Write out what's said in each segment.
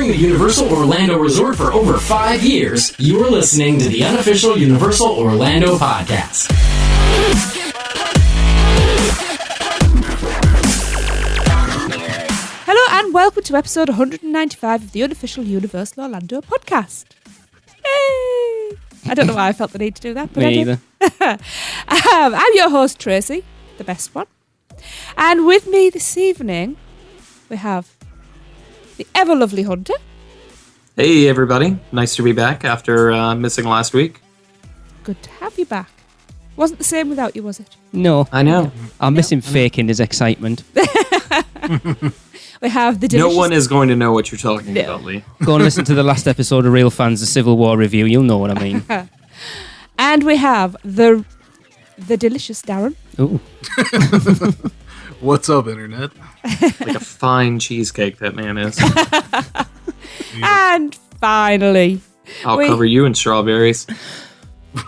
Touring the Universal Orlando Resort for over 5 years, you are listening to the unofficial Universal Orlando podcast. Hello and welcome to episode 195 of the unofficial Universal Orlando podcast. Yay! I don't know why I felt the need to do that, but Me I either. did. I'm your host, Tracy, the best one. And with me this evening, we have the ever-lovely Hunter. Hey, everybody. Nice to be back after missing last week. Good to have you back. Wasn't the same without you, was it? No. I know. I miss him faking his excitement. We have the delicious... No one is going to know what you're talking about, Lee. Go and listen to the last episode of Real Fans, the Civil War review. You'll know what I mean. And we have the delicious Darren. Ooh. What's up, Internet? Like a fine cheesecake, that man is. And finally... I'll cover you in strawberries.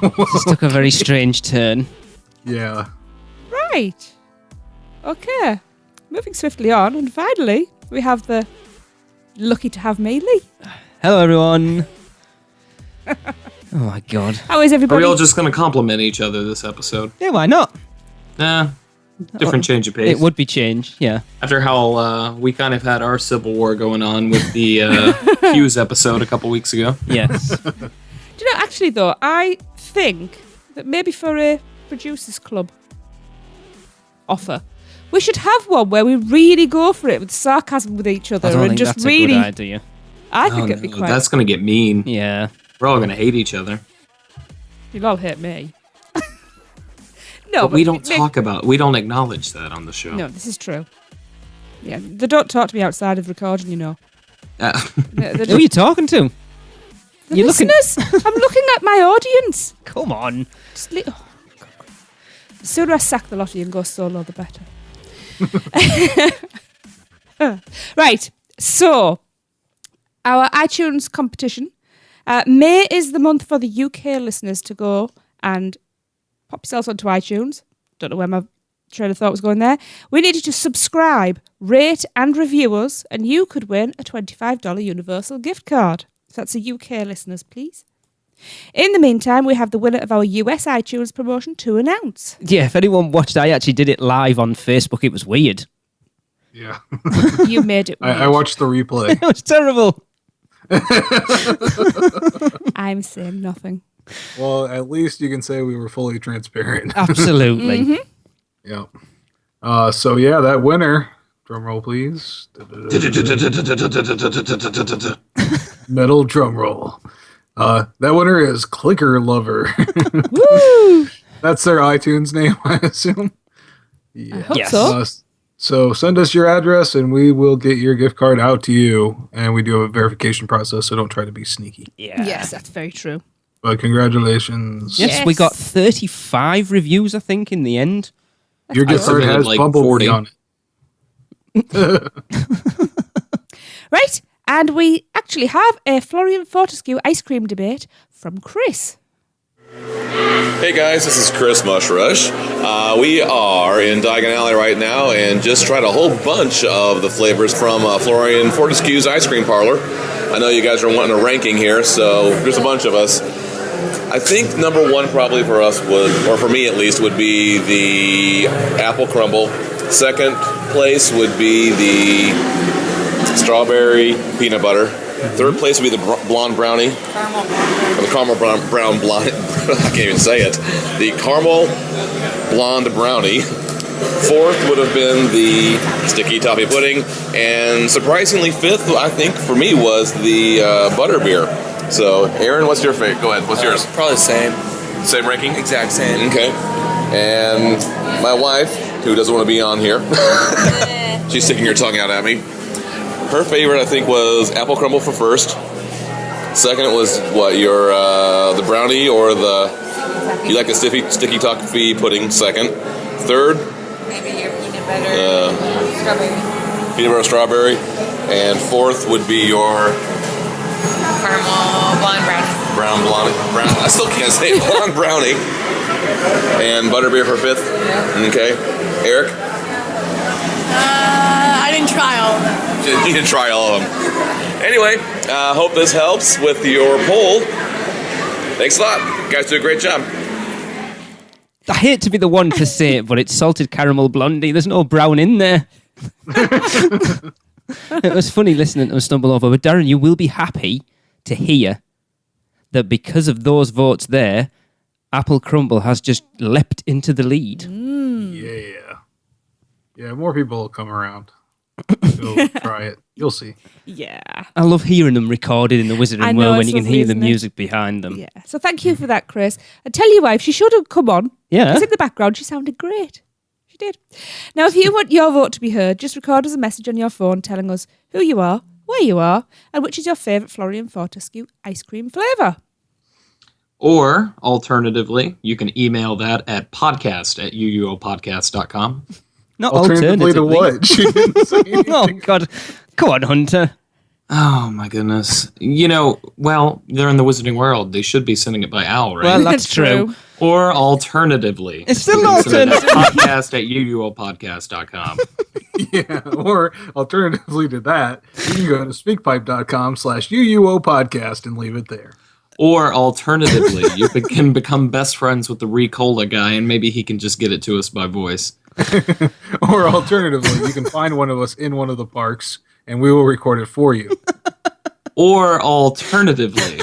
This took a very strange turn. Yeah. Right. Okay. Moving swiftly on, and finally, we have the lucky to have me, Lee. Hello, everyone. Oh, my God. How is Are everybody? we all just going to compliment each other this episode? Yeah, why not? Different change of pace. It would be change, yeah. After how we kind of had our Civil War going on with the Hughes episode a couple weeks ago. Yes. Do you know, actually, though, I think that maybe for a producers club offer, we should have one where we really go for it with sarcasm with each other I don't and think just that's really. a good idea. I think it'd be quite. That's going to get mean. Yeah. We're all going to hate each other. You'll all hate me. No, But we don't we don't acknowledge that on the show. No, this is true. Yeah, they don't talk to me outside of recording, you know. They're Who are you talking to? The You're looking- listeners. I'm looking at my audience. Come on. Just God. The sooner I sack the lot of you and go solo, the better. Right, so our iTunes competition. May is the month for the UK listeners to go and pop yourselves onto iTunes. Don't know where my train of thought was going there. We need you to subscribe, rate and review us, and you could win a $25 Universal gift card. So that's the UK listeners, please. In the meantime, we have the winner of our US iTunes promotion to announce. Yeah, if anyone watched, I actually did it live on Facebook. It was weird. Yeah. You made it weird. I watched the replay. It was terrible. I'm saying nothing. Well, at least you can say we were fully transparent. Absolutely. Mm-hmm. Yeah. So yeah, that winner. Drum roll, please. Metal drum roll. That winner is Clicker Lover. Woo! That's their iTunes name, I assume. Yeah. I hope Yes. so. So send us your address and we will get your gift card out to you. And we do a verification process, so don't try to be sneaky. Yeah. Yes, that's very true. But congratulations. Yes, we got 35 reviews, I think, in the end. Your gift card has like Bumblebee 40. on it. Right, and we actually have a Florean Fortescue ice cream debate from Chris. Hey guys, this is Chris Mushrush. We are in Diagon Alley right now and just tried a whole bunch of the flavors from Florean Fortescue's ice cream parlor. I know you guys are wanting a ranking here, so there's a bunch of us. I think number one probably for us would, or for me at least, would be the apple crumble. Second place would be the strawberry peanut butter. Third place would be the blonde brownie. Or the caramel brown blonde. I can't even say it. The caramel blonde brownie. Fourth would have been the sticky toffee pudding. And surprisingly, fifth, I think, for me, was the butterbeer. So, Aaron, what's your favorite? Go ahead. What's yours? Probably the same. Same ranking? Exact same. Okay. And my wife, who doesn't want to be on here, she's sticking her tongue out at me. Her favorite, I think, was apple crumble for first. Second was what, your the brownie or the you like the sticky toffee pudding. Second, third, Maybe your peanut butter, strawberry. peanut butter strawberry, and fourth would be your Caramel blonde brownie. brown. I still can't say it. Blonde brownie, and butterbeer for fifth. Okay, Eric. I didn't try all of them. You didn't try all of them. Anyway, hope this helps with your poll. Thanks a lot. You guys do a great job. I hate to be the one to say it, but it's salted caramel blondie. There's no brown in there. It was funny listening to us stumble over. But Darren, you will be happy to hear that because of those votes there, Apple Crumble has just leapt into the lead. Yeah, more people will come around. Go try it. You'll see. Yeah. I love hearing them recorded in the Wizarding World when you can lovely, hear the isn't it? music behind them. Yeah. So thank you for that, Chris. I tell you why, if she should have come on, Yeah. because in the background she sounded great. She did. Now, if you want your vote to be heard, just record us a message on your phone telling us who you are, where you are, and which is your favourite Florean Fortescue ice cream flavour. Or, alternatively, you can email that at podcast@uuopodcast.com. Not Alternatively to what? She didn't say anything. Oh, God. Go on, Hunter. Oh, my goodness. Well, they're in the Wizarding World. They should be sending it by OWL, right? Well, that's true. Or alternatively. It's still you can send it alternative. at podcast@uuopodcast.com. Yeah, or alternatively to that, you can go to speakpipe.com/UUOpodcast and leave it there. Or alternatively, you can become best friends with the Ricola guy and maybe he can just get it to us by voice. Or alternatively, you can find one of us in one of the parks and we will record it for you. Or alternatively,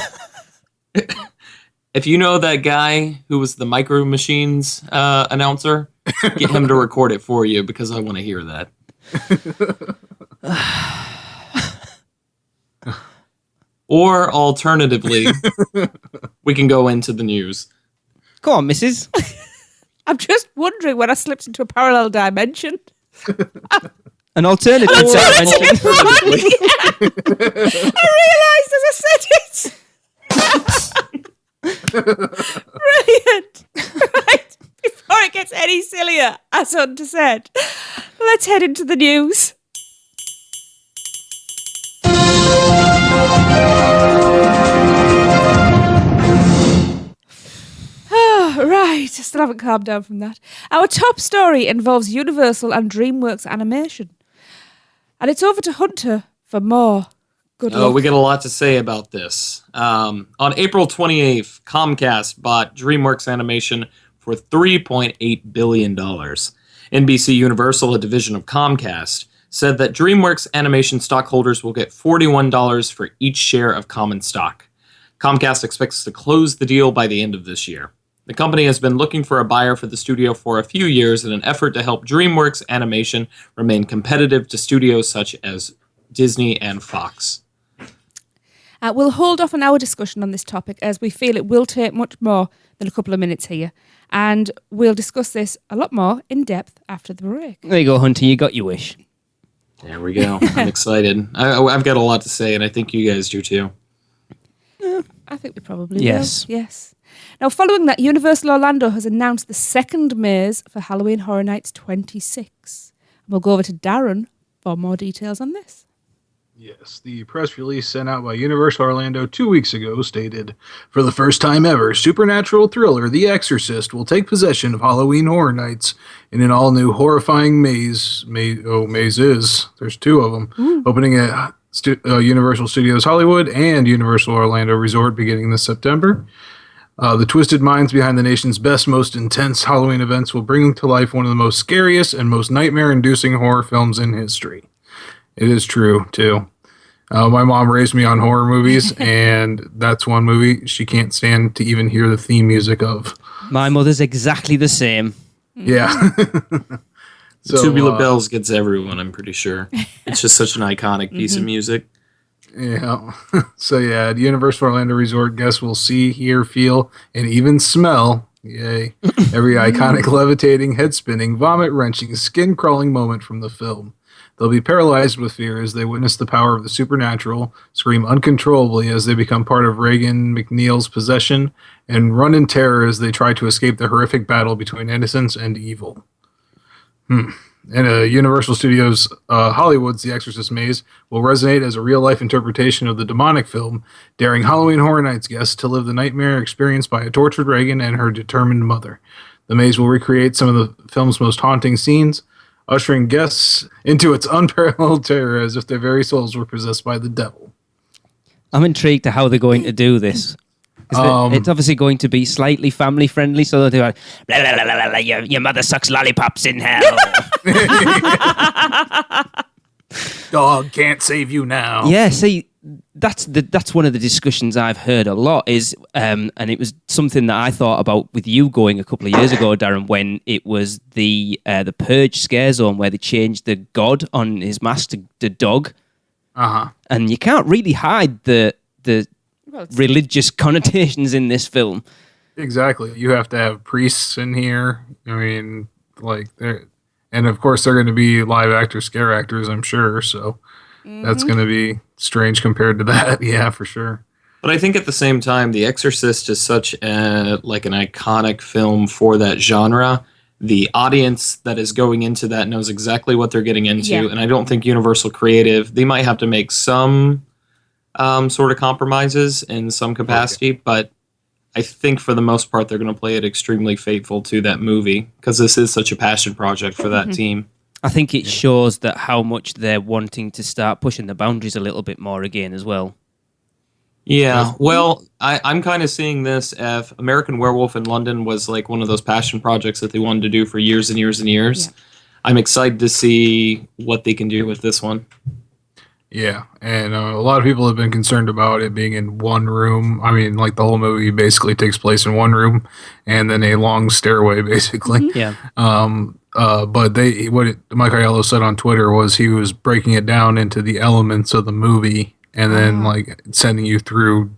if you know that guy who was the Micro Machines announcer, get him to record it for you because I want to hear that. Or alternatively, we can go into the news. Go on, missus. I'm just wondering when I slipped into a parallel dimension. An alternative dimension. I realised as I said it. Brilliant. Right, before it gets any sillier, as Hunter said, let's head into the news. Right, I still haven't calmed down from that. Our top story involves Universal and DreamWorks Animation. And it's over to Hunter for more. Good luck. We got a lot to say about this. On April 28th, ComCast bought DreamWorks Animation for $3.8 billion. NBC Universal, a division of ComCast, said that DreamWorks Animation stockholders will get $41 for each share of common stock. ComCast expects to close the deal by the end of this year. The company has been looking for a buyer for the studio for a few years in an effort to help DreamWorks Animation remain competitive to studios such as Disney and Fox. We'll hold off on our discussion on this topic as we feel it will take much more than a couple of minutes here. And we'll discuss this a lot more in depth after the break. There you go, Hunter. You got your wish. There we go. I'm excited. I've got a lot to say, and I think you guys do too. I think we probably Yes. will. Yes. Now, following that, Universal Orlando has announced the second maze for Halloween Horror Nights 26. We'll go over to Darren for more details on this. Yes, the press release sent out by Universal Orlando 2 weeks ago stated, "For the first time ever, supernatural thriller The Exorcist will take possession of Halloween Horror Nights in an all-new horrifying mazes. There's two of them, opening at Universal Studios Hollywood and Universal Orlando Resort beginning this September. The twisted minds behind the nation's best, most intense Halloween events will bring to life one of the most scariest and most nightmare-inducing horror films in history." It is true, too. My mom raised me on horror movies, and that's one movie she can't stand to even hear the theme music of. My mother's exactly the same. Yeah. So, Tubular Bells gets everyone, I'm pretty sure. It's just such an iconic piece of music. Yeah. So, yeah, at Universal Orlando Resort, guests will see, hear, feel, and even smell, yay, every iconic levitating, head-spinning, vomit-wrenching, skin-crawling moment from the film. They'll be paralyzed with fear as they witness the power of the supernatural, scream uncontrollably as they become part of Reagan McNeil's possession, and run in terror as they try to escape the horrific battle between innocence and evil. And Universal Studios Hollywood's The Exorcist Maze will resonate as a real-life interpretation of the demonic film, daring Halloween Horror Nights guests to live the nightmare experienced by a tortured Reagan and her determined mother. The maze will recreate some of the film's most haunting scenes, ushering guests into its unparalleled terror as if their very souls were possessed by the devil. I'm intrigued to how they're going to do this. It's obviously going to be slightly family friendly, so they'll do like, blah, blah, blah, blah, blah, your mother sucks lollipops in hell. Dog can't save you now. Yeah, see, that's one of the discussions I've heard a lot is, and it was something that I thought about with you going a couple of years ago, Darren, when it was the Purge scare zone where they changed the god on his mask to the dog. And you can't really hide the religious connotations in this film. Exactly. You have to have priests in here. I mean, like, and of course they're going to be live actors, scare actors, I'm sure. So that's going to be strange compared to that. Yeah, for sure. But I think at the same time, The Exorcist is such an iconic film for that genre. The audience that is going into that knows exactly what they're getting into. And I don't think Universal Creative, they might have to make some sort of compromises in some capacity, but I think for the most part they're going to play it extremely faithful to that movie because this is such a passion project for that team. I think it shows that how much they're wanting to start pushing the boundaries a little bit more again as well. Yeah, well, I'm kind of seeing this as American Werewolf in London was like one of those passion projects that they wanted to do for years and years and years. Yeah. I'm excited to see what they can do with this one. Yeah, and a lot of people have been concerned about it being in one room. I mean, like the whole movie basically takes place in one room and then a long stairway, basically. Yeah. But Mike Aiello said on Twitter was he was breaking it down into the elements of the movie and then like sending you through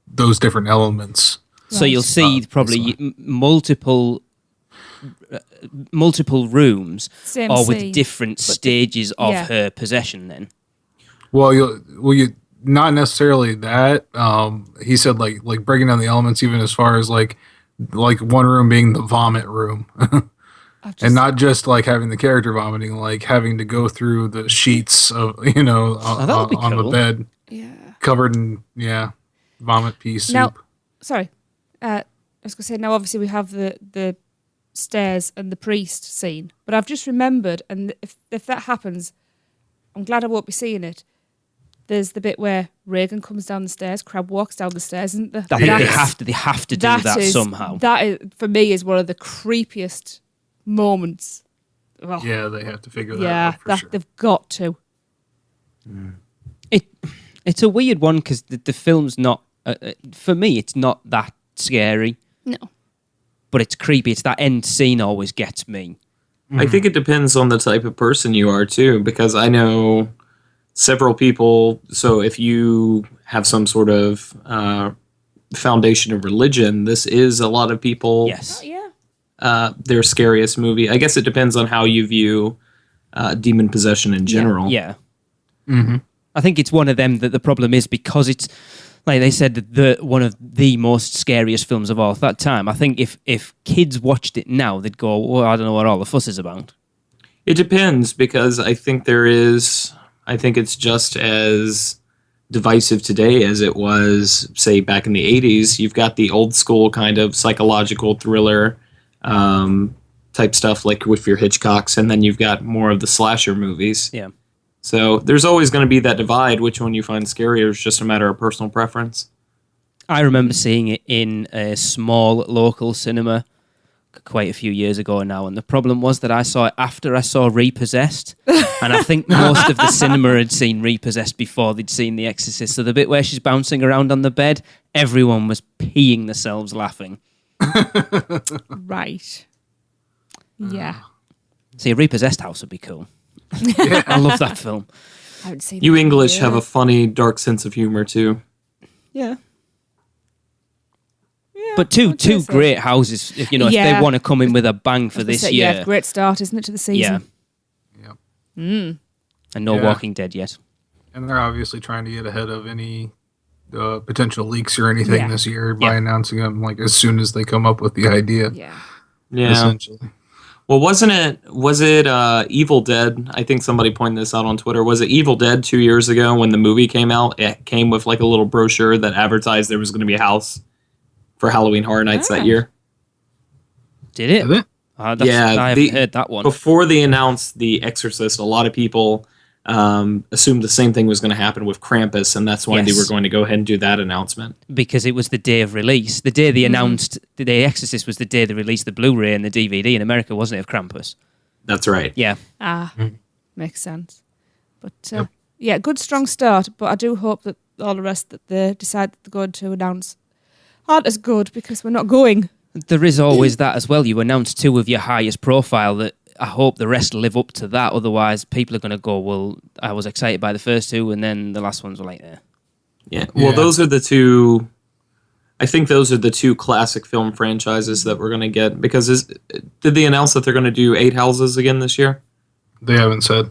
those different elements. So you'll see probably multiple rooms, Same or scene, with different stages of her possession. Then. Well, you not necessarily that. He said like breaking down the elements, even as far as like one room being the vomit room, and not just like having the character vomiting, like having to go through the sheets of on the bed, covered in vomit pea soup. Now, sorry, I was going to say now. Obviously, we have the stairs and the priest scene, but I've just remembered, and if that happens, I'm glad I won't be seeing it. There's the bit where Reagan comes down the stairs, Crab walks down the stairs, isn't there? They have to do that somehow. That is, for me, is one of the creepiest moments. Well, yeah, they have to figure that out for sure. They've got to. It's a weird one because the film's not, for me, it's not that scary. No. But it's creepy. It's that end scene always gets me. I think it depends on the type of person you are, too, because I know several people, so if you have some sort of foundation of religion, this is a lot of people. Yes. Their scariest movie. I guess it depends on how you view demon possession in general. Yeah. Mm-hmm. I think it's one of them that the problem is because it's, like they said, one of the most scariest films of all that time. I think if kids watched it now, they'd go, well, I don't know what all the fuss is about. It depends because I think it's just as divisive today as it was, say, back in the 80s. You've got the old school kind of psychological thriller type stuff like with your Hitchcocks, and then you've got more of the slasher movies. Yeah. So there's always going to be that divide. Which one you find scarier is just a matter of personal preference. I remember seeing it in a small local cinema quite a few years ago now, and the problem was that I saw it after I saw Repossessed, and I think most of the cinema had seen Repossessed before they'd seen The Exorcist. So the bit where she's bouncing around on the bed, everyone was peeing themselves laughing. Right. Yeah. See, a Repossessed house would be cool. I love that film. I haven't seen You that English yet. have a funny, dark sense of humor, too. Yeah. But two great houses, if they want to come in with a bang for this year. Yeah, great start, isn't it, to the season? Yeah. And no Walking Dead yet. And they're obviously trying to get ahead of any potential leaks or anything this year by announcing them like as soon as they come up with the idea. Yeah. Essentially. Well, was it Evil Dead? I think somebody pointed this out on Twitter. Was it Evil Dead 2 years ago when the movie came out? It came with like a little brochure that advertised there was going to be a house for Halloween Horror Nights that year. Did it? I haven't heard that one. Before they announced The Exorcist, a lot of people assumed the same thing was going to happen with Krampus, and that's why they were going to go ahead and do that announcement. Because it was the day of release. The day they announced The Exorcist was the day they released the Blu-ray and the DVD in America, wasn't it, of Krampus? That's right. Yeah. Makes sense. But yeah, good strong start, but I do hope that all the rest that they decide that they're going to announce aren't as good, because we're not going. There is always that as well. You announce two of your highest profile that I hope the rest live up to that. Otherwise, people are going to go, well, I was excited by the first two, and then the last ones were like, eh. Yeah. Well, those are the two. I think those are the two classic film franchises that we're going to get. Because did they announce that they're going to do 8 houses again this year? They haven't said.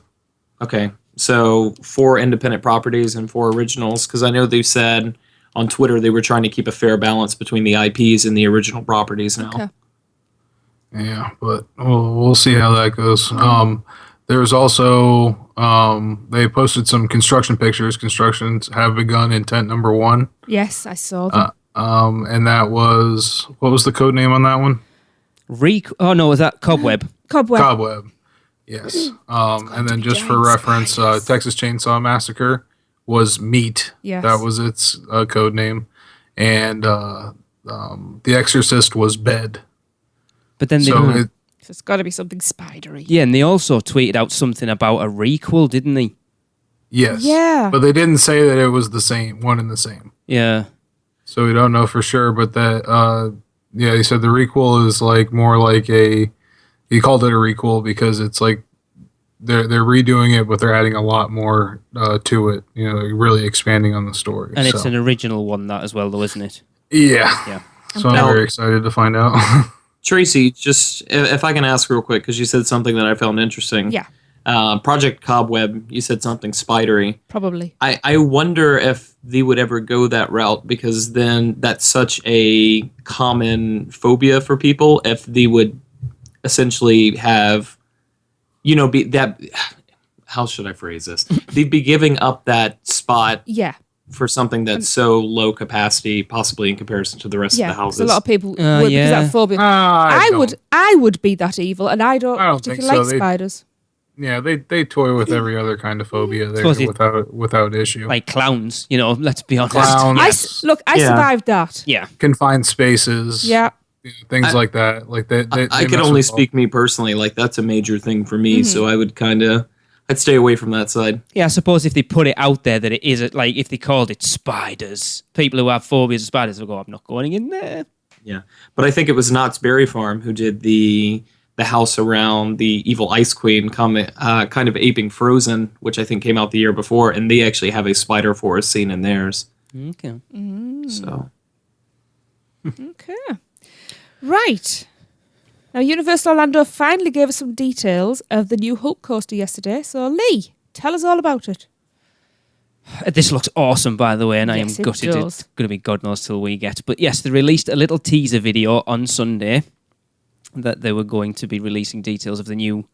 Okay. So 4 independent properties and 4 originals. Because I know they've said on Twitter they were trying to keep a fair balance between the IPs and the original properties now. Okay. Yeah, but we'll see how that goes. There's also, they posted some construction pictures. Constructions have begun in tent number 1. Yes, I saw them. And that was, what was the code name on that one? Was that Cobweb? Cobweb, yes. And then just for reference, Texas Chainsaw Massacre was Meat. Yes. That was its code name. And The Exorcist was Bed. But then so it's got to be something spidery. Yeah, and they also tweeted out something about a requel, didn't they? Yes. Yeah. But they didn't say that it was the same, one and the same. Yeah. So we don't know for sure, but that, he said the requel is like more like he called it a requel because it's like they're redoing it, but they're adding a lot more to it, really expanding on the story. And it's an original one, that as well, though, isn't it? Yeah. So I'm very excited to find out. Tracy, just if I can ask real quick, because you said something that I found interesting. Yeah. Project Cobweb, you said something spidery. Probably. I wonder if they would ever go that route, because then that's such a common phobia for people. If they would essentially have, be that, how should I phrase this? They'd be giving up that spot. Yeah. For something that's so low capacity, possibly in comparison to the rest of the houses. A lot of people would, because of that phobia. I would be that evil, and I don't particularly like spiders. Yeah, they toy with every other kind of phobia there without issue. Like clowns, let's be honest. Clowns. I survived that. Yeah. Confined spaces. Yeah. Things like that. Like they I can only speak me personally. Like, that's a major thing for me, so I would I'd stay away from that side. Yeah, I suppose if they put it out there that it is, like, if they called it spiders, people who have phobias of spiders will go, I'm not going in there. Yeah, but I think it was Knott's Berry Farm who did the house around the evil Ice Queen, kind of aping Frozen, which I think came out the year before, and they actually have a spider forest scene in theirs. Okay. So. Okay. Right. Now, Universal Orlando finally gave us some details of the new Hulk coaster yesterday. So, Lee, tell us all about it. This looks awesome, by the way, and I am gutted. It's going to be God knows till we get. But yes, they released a little teaser video on Sunday that they were going to be releasing details of the new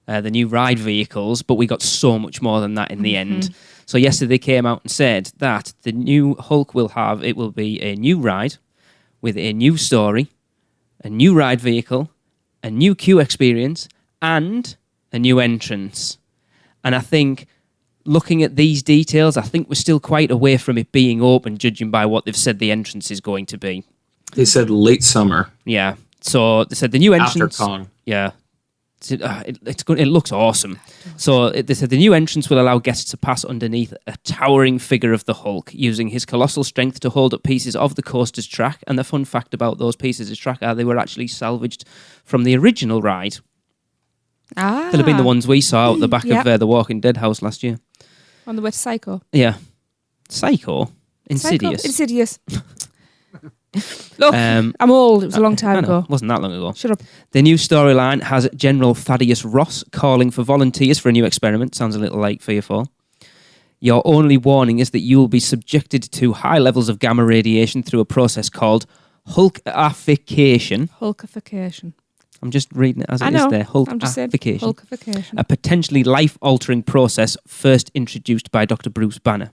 ride vehicles, but we got so much more than that in the end. So yesterday they came out and said that the new Hulk will be a new ride with a new story, a new ride vehicle, a new queue experience, and a new entrance. And I think, looking at these details, I think we're still quite away from it being open, judging by what they've said the entrance is going to be. They said late summer. Yeah. So they said the new entrance... After Kong. Yeah. It's good. It looks awesome. So they said the new entrance will allow guests to pass underneath a towering figure of the Hulk, using his colossal strength to hold up pieces of the coaster's track. And the fun fact about those pieces of track are they were actually salvaged from the original ride. They'll have been the ones we saw out the back of the Walking Dead house last year. On the way to Psycho. Yeah. Psycho? Insidious. Insidious. Look, I'm old. It was a long time ago. It wasn't that long ago. Shut up. The new storyline has General Thaddeus Ross calling for volunteers for a new experiment. Sounds a little like Fearfall. Your only warning is that you will be subjected to high levels of gamma radiation through a process called Hulkification. Hulkification. I'm just reading it as it is there. Hulkification. Hulkification. A potentially life-altering process first introduced by Dr. Bruce Banner.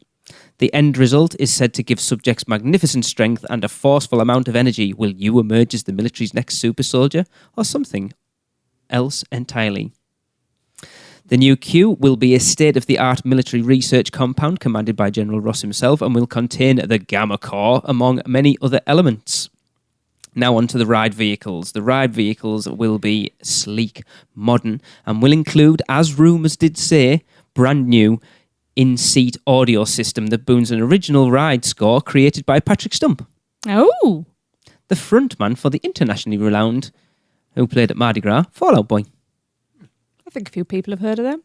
The end result is said to give subjects magnificent strength and a forceful amount of energy. Will you emerge as the military's next super soldier or something else entirely. The new queue will be a state-of-the-art military research compound commanded by General Ross himself and will contain the Gamma Core, among many other elements. Now on to the ride vehicles. The ride vehicles will be sleek, modern, and will include, as rumours did say, brand new in-seat audio system that boons an original ride score created by Patrick Stump, Oh. the frontman for the internationally renowned, who played at Mardi Gras, Fall Out Boy. I think a few people have heard of them.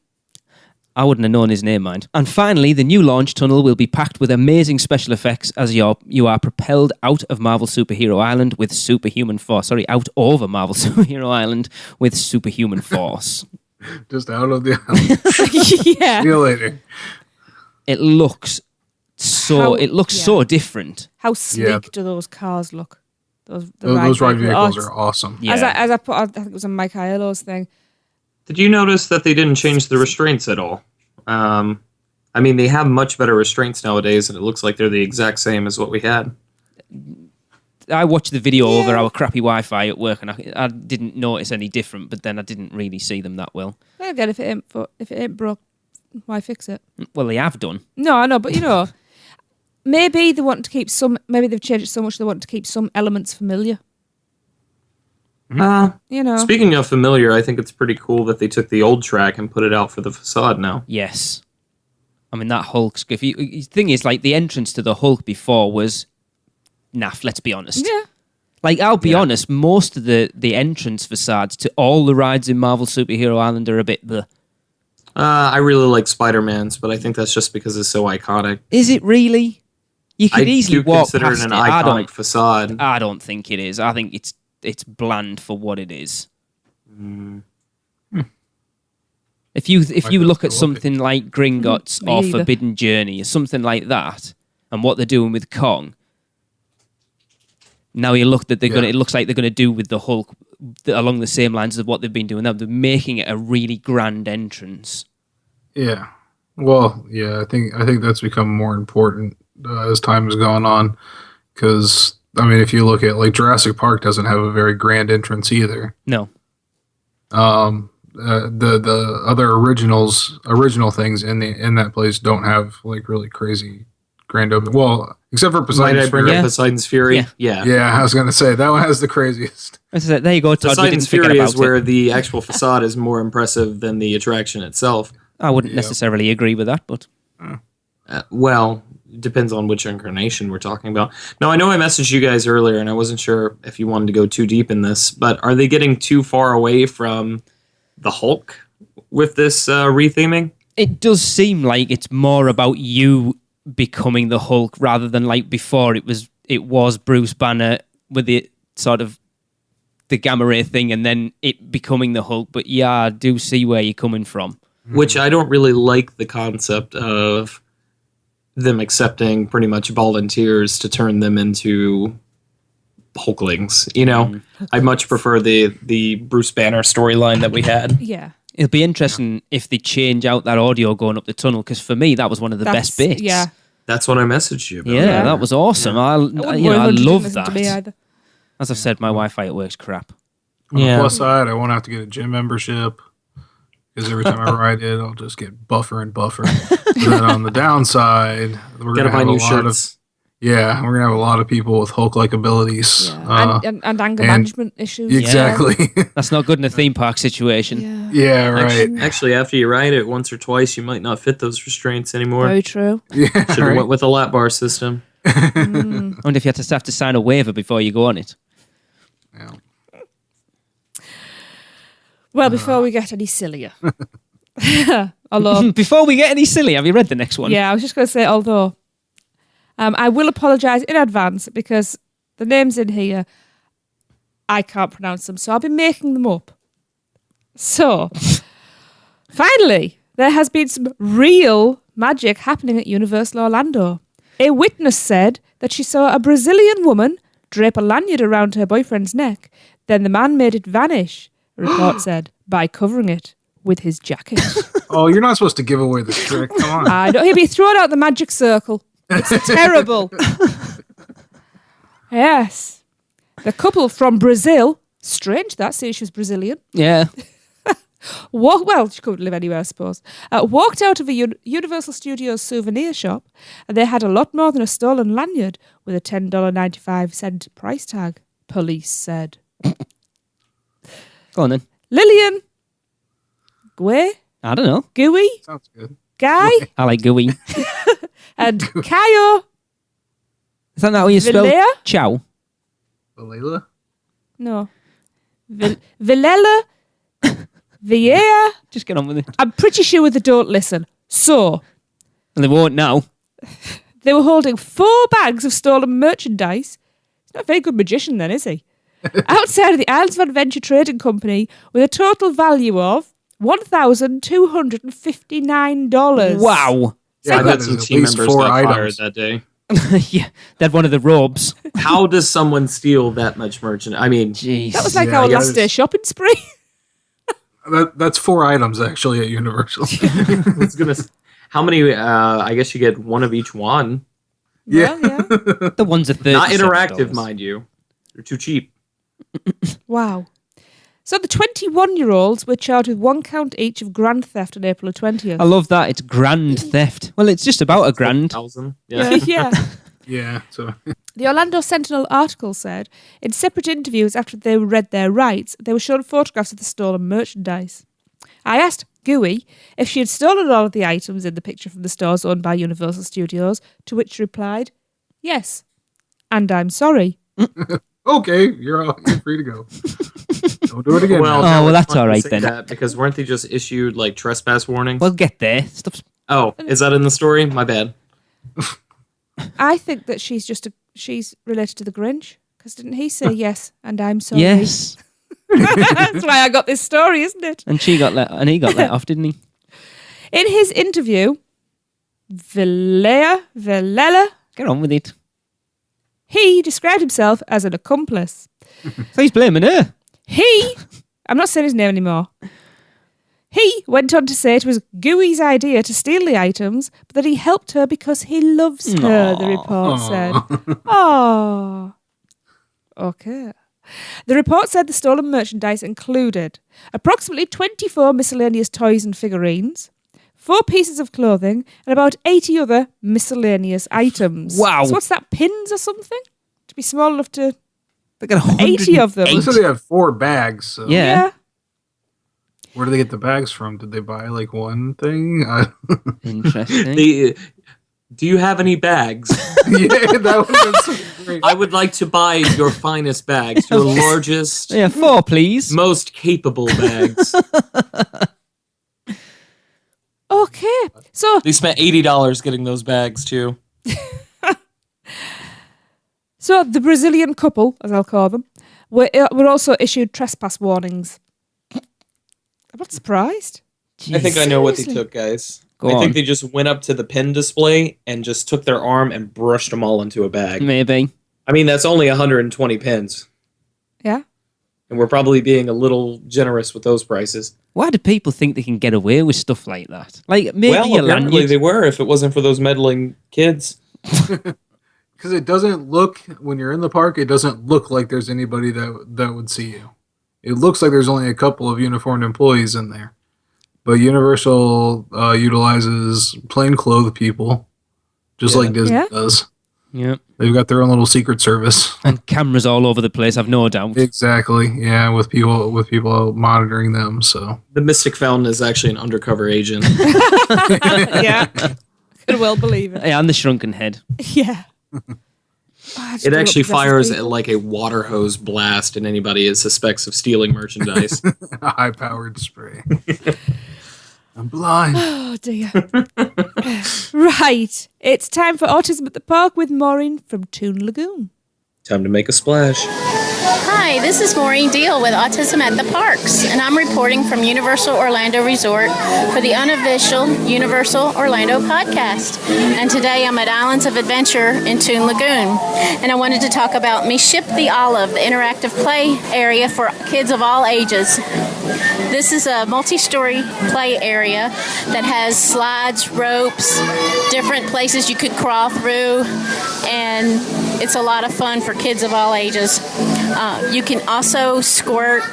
I wouldn't have known his name, mind. And finally, the new launch tunnel will be packed with amazing special effects as you are propelled out of Marvel Superhero Island with superhuman force. Sorry, out over Marvel Superhero Island with superhuman force. Just out of the island. Yeah. See you later. It looks so. So different. How sleek Yeah. do those cars look? Those ride vehicles Oh, are awesome. Yeah. As I put, I think it was on Mike Aiello's thing. Did you notice that they didn't change the restraints at all? I mean, they have much better restraints nowadays, and it looks like they're the exact same as what we had. I watched the video over our crappy Wi-Fi at work, and I didn't notice any different. But then I didn't really see them that well. Well, again, if it ain't broke, why fix it? Well, they have done. No, I know, but maybe they want to keep some. Maybe they've changed it so much they want to keep some elements familiar. Speaking of familiar, I think it's pretty cool that they took the old track and put it out for the facade now. Yes. I mean, that Hulk... The thing is, like, the entrance to the Hulk before was naff, let's be honest. Yeah. Like, I'll be honest, most of the entrance facades to all the rides in Marvel Superhero Island are a bit the... I really like Spider-Man's, but I think that's just because it's so iconic. Is it really? You could easily walk consider past it an it. iconic facade. I don't think it is. I think it's bland for what it is. If you look at something like Gringotts Me or either. Forbidden Journey or something like that, and what they're doing with Kong, now you look that it looks like they're gonna do with the Hulk along the same lines of what they've been doing now. They're making it a really grand entrance. Yeah. Well, yeah, I think that's become more important as time has gone on. Because, I mean, if you look at, like, Jurassic Park doesn't have a very grand entrance either. No. The other original things in that place don't have, like, really crazy grand open. Well, except for Might Poseidon's I bring Fury. up Poseidon's Fury? Yeah. Yeah, I was going to say, that one has the craziest. There you go, Todd. We didn't Poseidon's forget Fury about is where it. the actual facade is more impressive than the attraction itself. I wouldn't necessarily agree with that, but Well, it depends on which incarnation we're talking about. Now, I know I messaged you guys earlier, and I wasn't sure if you wanted to go too deep in this, but are they getting too far away from the Hulk with this retheming? it does seem like it's more about you becoming the Hulk rather than like before it was Bruce Banner with it sort of the gamma ray thing and then it becoming the Hulk. But yeah, I do see where you're coming from. Which I don't really like the concept of them accepting pretty much volunteers to turn them into Hulklings. You know, I much prefer the Bruce Banner storyline that we had. Yeah. It'll be interesting if they change out that audio going up the tunnel, because for me that was one of the best bits. Yeah. That's what I messaged you about. Yeah, that was awesome. I I wouldn't love listen to me that. either. As I've said, my Wi-Fi at work's crap. On the plus side, I won't have to get a gym membership because every time I ride it, I'll just get buffer and buffer. And then on the downside, we're Gotta gonna buy have a new lot shirts. of we're gonna have a lot of people with Hulk-like abilities. Yeah. And anger and- management issues. Exactly. That's not good in a theme park situation. Yeah. Yeah, right. Actually, after you ride it once or twice, you might not fit those restraints anymore. Very true. Yeah, Should have right. went with a lap bar system. I wonder if you had to sign a waiver before you go on it. Yeah. Well, before we get any sillier. Although, Before we get any silly, have you read the next one? yeah, I was just going to say, although, I will apologise in advance because the names in here, I can't pronounce them, so I'll be making them up. So, finally, there has been some real magic happening at Universal Orlando. A witness said that she saw a Brazilian woman drape a lanyard around her boyfriend's neck. Then the man made it vanish, a report said, by covering it with his jacket. Oh, you're not supposed to give away the trick. Come on. I know he'll be thrown out the magic circle. It's terrible. Yes. The couple from Brazil, strange that, see she was Brazilian, Yeah. Well, she couldn't live anywhere, I suppose. Walked out of a Universal Studios souvenir shop, and they had a lot more than a stolen lanyard with a $10.95 price tag, police said. Go on then. Lillian. Gway. I don't know. Gooey. Sounds good. Guy. I like gooey. And Kayo. Is that how you spell Vilea? chow? Layla? No. Villela. Vieira. Just get on with it. I'm pretty sure they don't listen. So, And they won't now. they were holding 4 bags of stolen merchandise. He's not a very good magician then, is he? Outside of the Isles of Adventure Trading Company with a total value of $1,259. Wow. Yeah, I that bet some is at team least members 4 got fired items. that day. Yeah, they had one of the robes. How does someone steal that much merchandise? I mean, Jeez. That was like Yeah, our yeah, last day it's- shopping spree. That's 4 items actually at Universal. it's gonna. How many? I guess you get one of each one. Yeah. Well, yeah. The ones are $37. Not interactive, mind you. They're too cheap. Wow. So the 21-year-olds were charged with 1 count each of grand theft on April 20th. I love that. It's grand theft. Well, it's just about a grand. 1,000. Yeah. Yeah. Yeah. So The Orlando Sentinel article said, in separate interviews after they read their rights, they were shown photographs of the stolen merchandise. I asked Gooey if she had stolen all of the items in the picture from the stores owned by Universal Studios, to which she replied, yes, and I'm sorry. okay, you're free to go. Don't do it again. Well, now. Oh, well, it's that's funny all to right say then. that because weren't they just issued like trespass warnings? We'll get there. Stuff's... Oh, is that in the story? My bad. I think that she's related to the Grinch, because didn't he say yes, and I'm sorry? Yes. That's why I got this story, isn't it? And he got let off, didn't he? In his interview, Villela, Get on with it. he described himself as an accomplice. So he's blaming her. I'm not saying his name anymore. He went on to say it was Gooey's idea to steal the items, but that he helped her because he loves her, the report said. Oh. Okay. The report said the stolen merchandise included approximately 24 miscellaneous toys and figurines, 4 pieces of clothing, and about 80 other miscellaneous items. Wow. So what's that, pins or something? To be small enough to... They got 80 of them. They said they have 4 bags. So Yeah. where do they get the bags from? Did they buy like one thing? Interesting. Do you have any bags? Yeah, that would have been so great. I would like to buy your finest bags, your largest, Yeah, 4, please. most capable bags. Okay. So They spent $80 getting those bags too. So the Brazilian couple, as I'll call them, were also issued trespass warnings. I'm not surprised. I think I know what they Seriously? took, guys. Go I on. think they just went up to the pin display and just took their arm and brushed them all into a bag. Maybe. I mean, that's only 120 pins. Yeah. And we're probably being a little generous with those prices. Why do people think they can get away with stuff like that? Like, maybe well, a apparently lanyard. they were if it wasn't for those meddling kids. Because it doesn't look, when you're in the park, it doesn't look like there's anybody that would see you. It looks like there's only a couple of uniformed employees in there. But Universal utilizes plainclothes people, just Yeah. like Disney Yeah. does. Yeah. They've got their own little secret service. And cameras all over the place, I've no doubt. Exactly. Yeah, with people monitoring them. So The Mystic Fountain is actually an undercover agent. Yeah. Could well believe it. Yeah, and the shrunken head. Yeah. Oh, I just It don't actually possess fires people. like a water hose blast at anybody it suspects of stealing merchandise. a high-powered spray. I'm blind. Oh dear. Right. It's time for Autism at the Park with Maureen from Toon Lagoon. Time to make a splash. Hi, this is Maureen Deal with Autism at the Parks, and I'm reporting from Universal Orlando Resort for the unofficial Universal Orlando podcast. And today I'm at Islands of Adventure in Toon Lagoon, and I wanted to talk about Me Ship the Olive, the interactive play area for kids of all ages. This is a multi-story play area that has slides, ropes, different places you could crawl through, and it's a lot of fun for kids of all ages. You can also squirt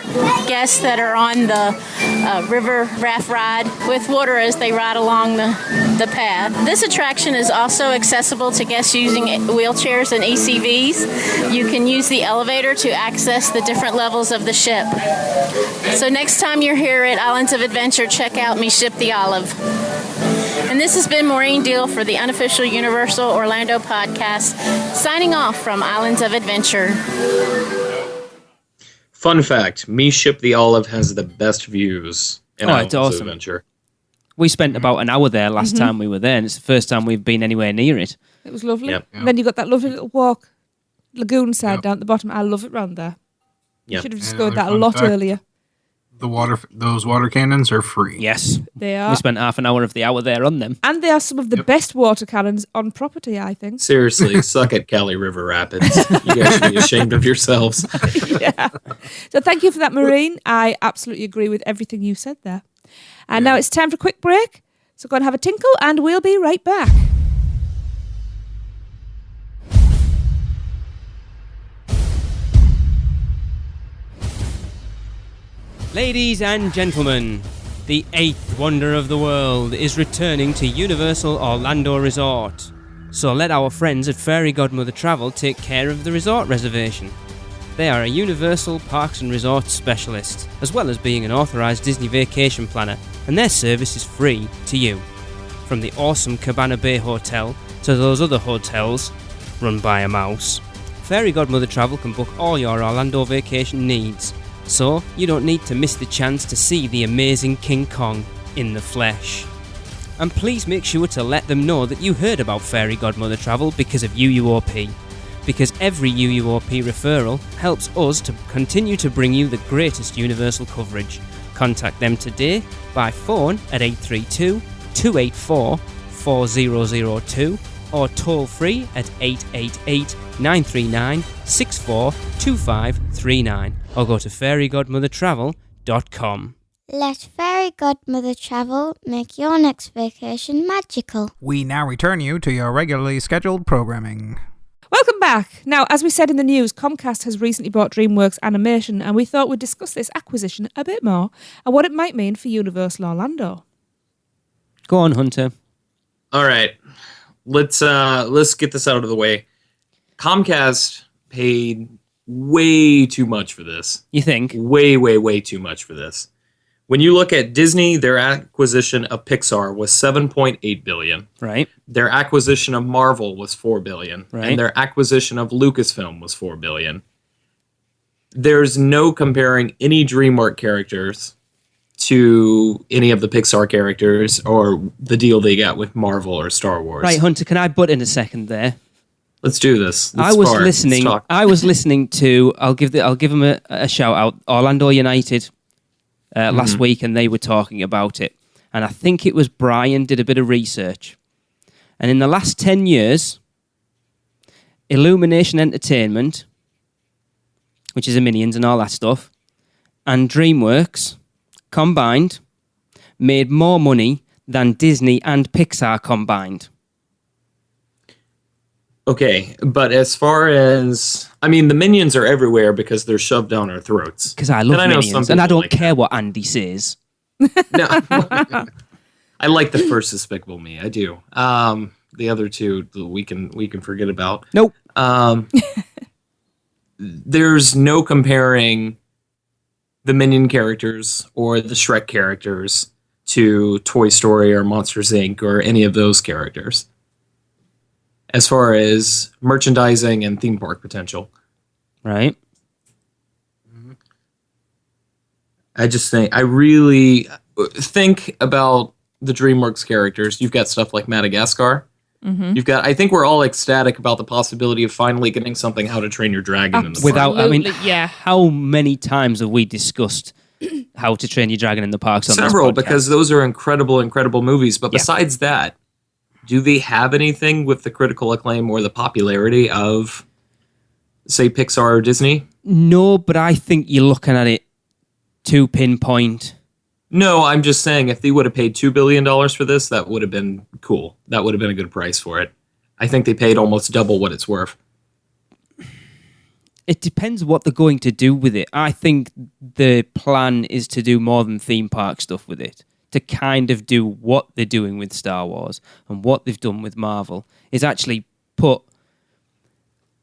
guests that are on the river raft ride with water as they ride along the path. This attraction is also accessible to guests using wheelchairs and ECVs. You can use the elevator to access the different levels of the ship. So next time you're here at Islands of Adventure, check out Me Ship the Olive. And this has been Maureen Deal for the unofficial Universal Orlando podcast, signing off from Islands of Adventure. Fun fact, Me Ship the Olive has the best views in Islands of Adventure. We spent about an hour there last time we were there, and it's the first time we've been anywhere near it. It was lovely. Yep. And then you got that lovely little walk, lagoon side down at the bottom. I love it round there. You should have discovered that a lot earlier. Those water cannons are free. Yes. They are. We spent half an hour of the hour there on them. And they are some of the best water cannons on property, I think. Seriously, suck at Cali River Rapids. You guys should be ashamed of yourselves. Yeah. So thank you for that, Maureen. I absolutely agree with everything you said there. And now it's time for a quick break. So go and have a tinkle and we'll be right back. Ladies and gentlemen, the 8th wonder of the world is returning to Universal Orlando Resort. So let our friends at Fairy Godmother Travel take care of the resort reservation. They are a Universal Parks and Resorts specialist, as well as being an authorised Disney vacation planner, and their service is free to you. From the awesome Cabana Bay Hotel to those other hotels run by a mouse, Fairy Godmother Travel can book all your Orlando vacation needs. So, you don't need to miss the chance to see the amazing King Kong in the flesh. And please make sure to let them know that you heard about Fairy Godmother Travel because of UUOP. Because every UUOP referral helps us to continue to bring you the greatest Universal coverage. Contact them today by phone at 832-284-4002 or toll free at 888-939-642539 or go to fairygodmothertravel.com. Let Fairy Godmother Travel make your next vacation magical. We now return you to your regularly scheduled programming. Welcome back. Now, as we said in the news, ComCast has recently bought DreamWorks Animation, and we thought we'd discuss this acquisition a bit more and what it might mean for Universal Orlando. Go on, Hunter. All right. Let's get this out of the way. ComCast paid way too much for this. You think? Way too much for this. When you look at Disney, their acquisition of Pixar was $7.8 billion. Right. Their acquisition of Marvel was $4 billion. Right. And their acquisition of Lucasfilm was $4 billion. There's no comparing any DreamWorks characters to any of the Pixar characters or the deal they got with Marvel or Star Wars. Right, Hunter, can I butt in a second there? Let's do this. I was listening to. I'll give them a shout out. Orlando United last week, and they were talking about it. And I think it was Brian did a bit of research. And in the last 10 years, Illumination Entertainment, which is the Minions and all that stuff, and DreamWorks combined made more money than Disney and Pixar combined. Okay, but as far as... I mean, the Minions are everywhere because they're shoved down our throats. Because I love Minions, and I don't care what Andy says. No. I like the first Despicable Me, I do. The other two, we can forget about. Nope. There's no comparing the Minion characters or the Shrek characters to Toy Story or Monsters, Inc. or any of those characters as far as merchandising and theme park potential. Right. I really think about the DreamWorks characters. You've got stuff like Madagascar. You've got. I think we're all ecstatic about the possibility of finally getting something How to Train Your Dragon in the park. How many times have we discussed How to Train Your Dragon in the parks? On Several, this podcast? because those are incredible movies. But besides that, do they have anything with the critical acclaim or the popularity of, say, Pixar or Disney? No, but I think you're looking at it too pinpoint. No, I'm just saying if they would have paid $2 billion for this, that would have been cool. That would have been a good price for it. I think they paid almost double what it's worth. It depends what they're going to do with it. I think the plan is to do more than theme park stuff with it. To kind of do what they're doing with Star Wars and what they've done with Marvel is actually put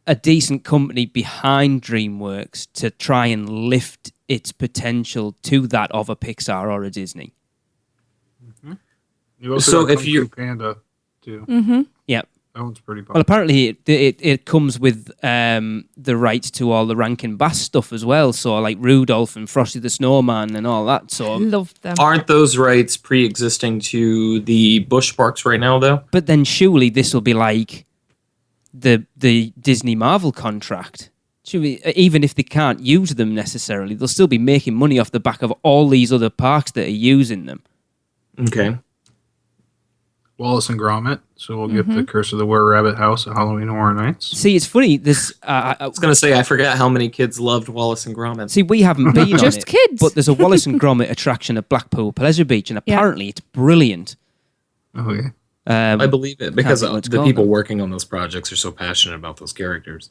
a decent company behind DreamWorks to try and lift its potential to that of a Pixar or a Disney. Mm-hmm. You also got Kung Fu Panda too. Mm-hmm. Yeah. That one's pretty popular. Well, apparently it comes with the rights to all the Rankin Bass stuff as well. So like Rudolph and Frosty the Snowman and all that. So love them. Aren't those rights pre-existing to the Busch parks right now, though? But then surely this will be like the Disney Marvel contract. Even if they can't use them necessarily, they'll still be making money off the back of all these other parks that are using them. Okay. Wallace and Gromit, so we'll get the Curse of the Were-Rabbit House at Halloween Horror Nights. See, it's funny. There's, I was going to say, I forgot how many kids loved Wallace and Gromit. See, we haven't been Just on it, kids. but there's a Wallace and Gromit attraction at Blackpool Pleasure Beach, and apparently it's brilliant. Oh, yeah. I believe it, because think it's the called people now. working on those projects are so passionate about those characters.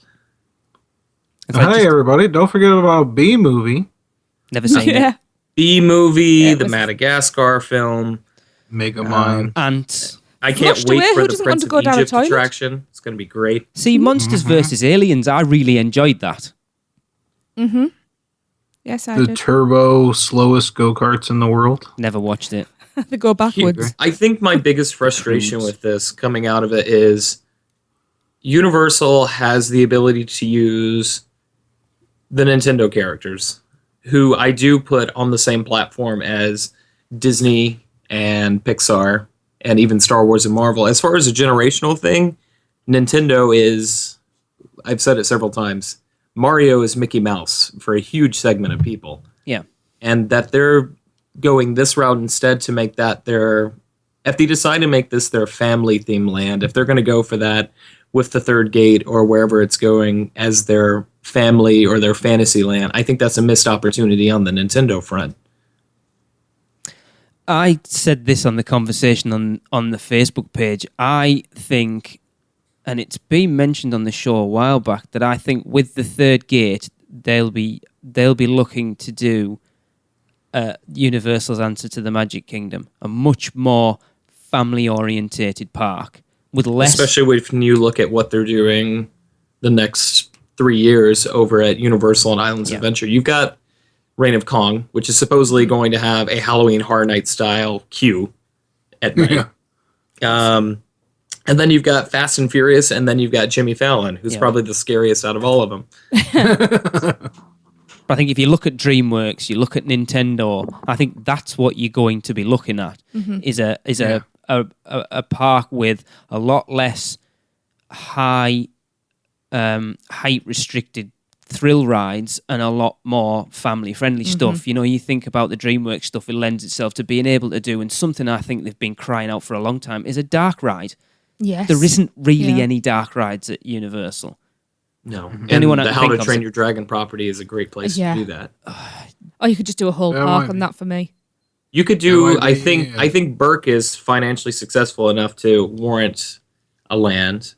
Hey, everybody, don't forget about B-Movie. Never seen it. B-Movie, the Madagascar film. Megamind. And I can't Flushed wait away. for Who the doesn't want Prince to of go down a Egypt toilet? attraction. It's going to be great. see, Monsters vs. Aliens, I really enjoyed that. Mm-hmm. Yes, I The did. turbo slowest go-karts in the world. Never watched it. They go backwards. I think my biggest frustration with this coming out of it is Universal has the ability to use the Nintendo characters, who I do put on the same platform as Disney and Pixar and even Star Wars and Marvel. As far as a generational thing, Nintendo is, I've said it several times, Mario is Mickey Mouse for a huge segment of people. Yeah. And that they're going this route instead to make that their, if they decide to make this their family theme land, if they're going to go for that with the third gate or wherever it's going as their family or their fantasy land, I think that's a missed opportunity on the Nintendo front. I said this on the conversation on the Facebook page. I think, and it's been mentioned on the show a while back, that I think with the third gate they'll be looking to do Universal's answer to the Magic Kingdom, a much more family orientated park with less. Especially when you look at what they're doing the next 3 years over at Universal and Islands Adventure. You've got Reign of Kong, which is supposedly going to have a Halloween Horror Night style queue at night. And then you've got Fast and Furious, and then you've got Jimmy Fallon, who's probably the scariest out of all of them. I think if you look at DreamWorks, you look at Nintendo, I think that's what you're going to be looking at, is a park with a lot less height restricted thrill rides and a lot more family friendly stuff. You know, you think about the DreamWorks stuff, it lends itself to being able to do, and something I think they've been crying out for a long time is a dark ride. Yes. There isn't really any dark rides at Universal. No. And Anyone I the can How think to of Train is- Your Dragon property is a great place to do that. Oh, you could just do a whole That park might on be. that for me. You could do, That might be, I think Burke is financially successful enough to warrant a land.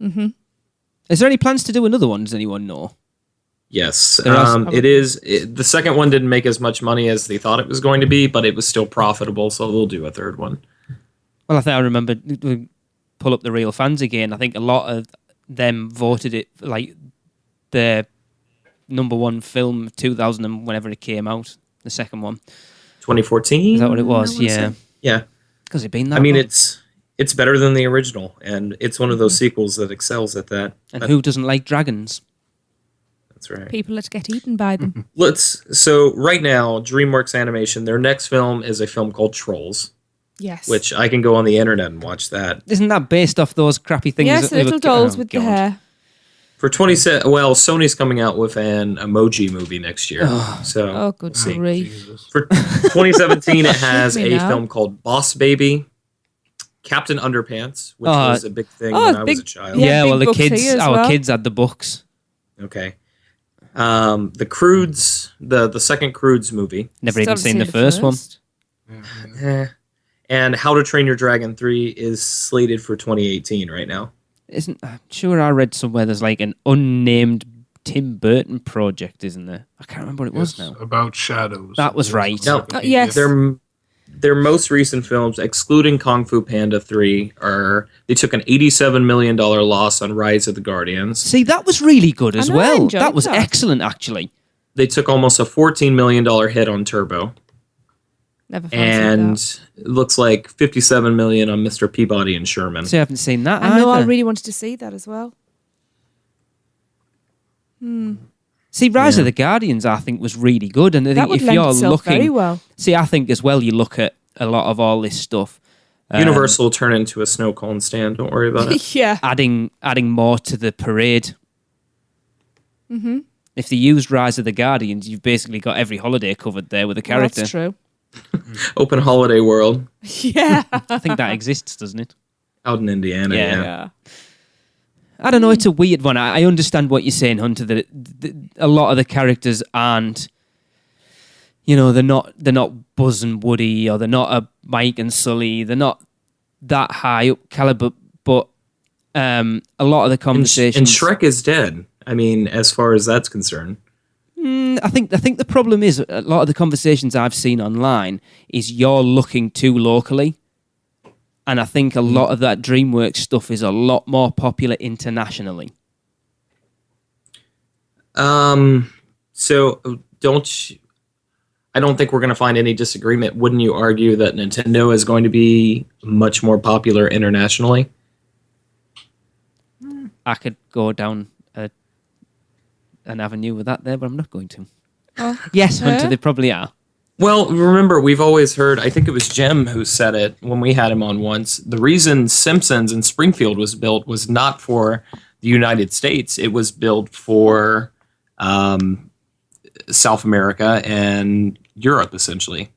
Is there any plans to do another one? Does anyone know? Yes. There are- It is. The second one didn't make as much money as they thought it was going to be, but it was still profitable, so they'll do a third one. Well, I think I remember, pull up the real fans again. I think a lot of them voted it like the number one film of 2000 and whenever it came out, the second one. 2014? Is that what it was? I wanna Yeah. say. Yeah. Because it'd been that I mean, long. it's better than the original, and it's one of those sequels that excels at that. And who doesn't like dragons? That's right. People that get eaten by them. So right now, DreamWorks Animation, their next film is a film called Trolls, Yes. which I can go on the internet and watch that. Isn't that based off those crappy things? Yes, that the they little were- dolls oh, with the God. hair. For 20, well, Sony's coming out with an emoji movie next year. So Oh, good grief. for 2017, it has Me a now. film called Boss Baby, Captain Underpants, which Oh. was a big thing Oh, when I was big- a child. Yeah, Yeah, big well, the books kids, here as our well. kids had the books. Okay. The Croods, the second Croods movie, Never even Still seen the haven't first one. and How to Train Your Dragon 3 is slated for 2018 right now. I'm sure I read somewhere there's like an unnamed Tim Burton project, isn't there? I can't remember what it was now. About shadows. That was right. No, yes. Their most recent films, excluding Kung Fu Panda 3, they took an $87 million loss on Rise of the Guardians. See, that was really good as I know, I well. enjoyed That was that. excellent, actually. They took almost a $14 million hit on Turbo. Never fancied And that. it looks like $57 million on Mr. Peabody and Sherman. See, I haven't seen that I know, I either. really wanted to see that as well. See, Rise of the Guardians, I think, was really good. And I That think would if lend you're itself looking... very well. See, I think as well, you look at a lot of all this stuff. Universal will turn into a snow cone stand. Don't worry about it. Yeah. Adding more to the parade. Mm-hmm. If they used Rise of the Guardians, you've basically got every holiday covered there with a Well, character. that's true. Open holiday world Yeah. I think that exists, doesn't it? out in Indiana. Yeah. Yeah. I don't know. It's a weird one. I understand what you're saying, Hunter. That a lot of the characters aren't, they're not Buzz and Woody, or they're not a Mike and Sully. They're not that high up caliber. But a lot of the conversations. And Shrek is dead. I mean, as far as that's concerned. I think the problem is a lot of the conversations I've seen online is you're looking too locally. And I think a lot of that DreamWorks stuff is a lot more popular internationally. So I don't think we're going to find any disagreement. Wouldn't you argue that Nintendo is going to be much more popular internationally? I could go down an avenue with that there, but I'm not going to. Yes, Hunter, they probably are. Well, remember, we've always heard, I think it was Jim who said it when we had him on once, the reason Simpsons in Springfield was built was not for the United States. It was built for South America and Europe, essentially.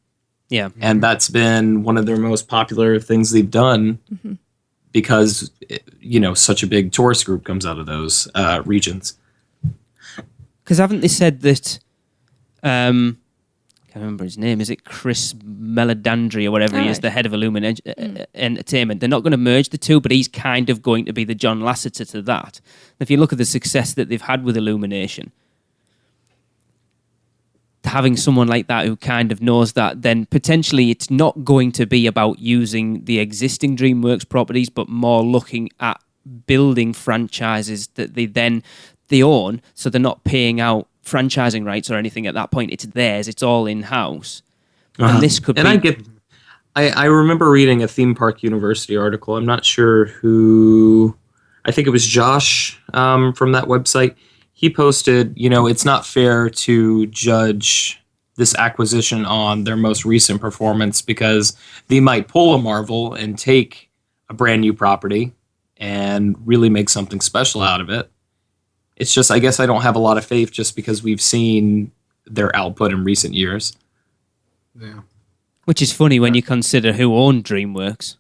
Yeah. And that's been one of their most popular things they've done because, such a big tourist group comes out of those regions. Because haven't they said that... I can't remember his name. Is it Chris Meledandri or whatever he is, the head of Illumin Entertainment? They're not going to merge the two, but he's kind of going to be the John Lasseter to that. If you look at the success that they've had with Illumination, having someone like that who kind of knows that, then potentially it's not going to be about using the existing DreamWorks properties, but more looking at building franchises that they own, so they're not paying out franchising rights or anything at that point. It's theirs. It's all in-house. And this could be... I remember reading a Theme Park University article. I'm not sure who... I think it was Josh from that website. He posted, it's not fair to judge this acquisition on their most recent performance because they might pull a Marvel and take a brand new property and really make something special out of it. It's just, I guess I don't have a lot of faith just because we've seen their output in recent years. Yeah. Which is funny when you consider who owned DreamWorks.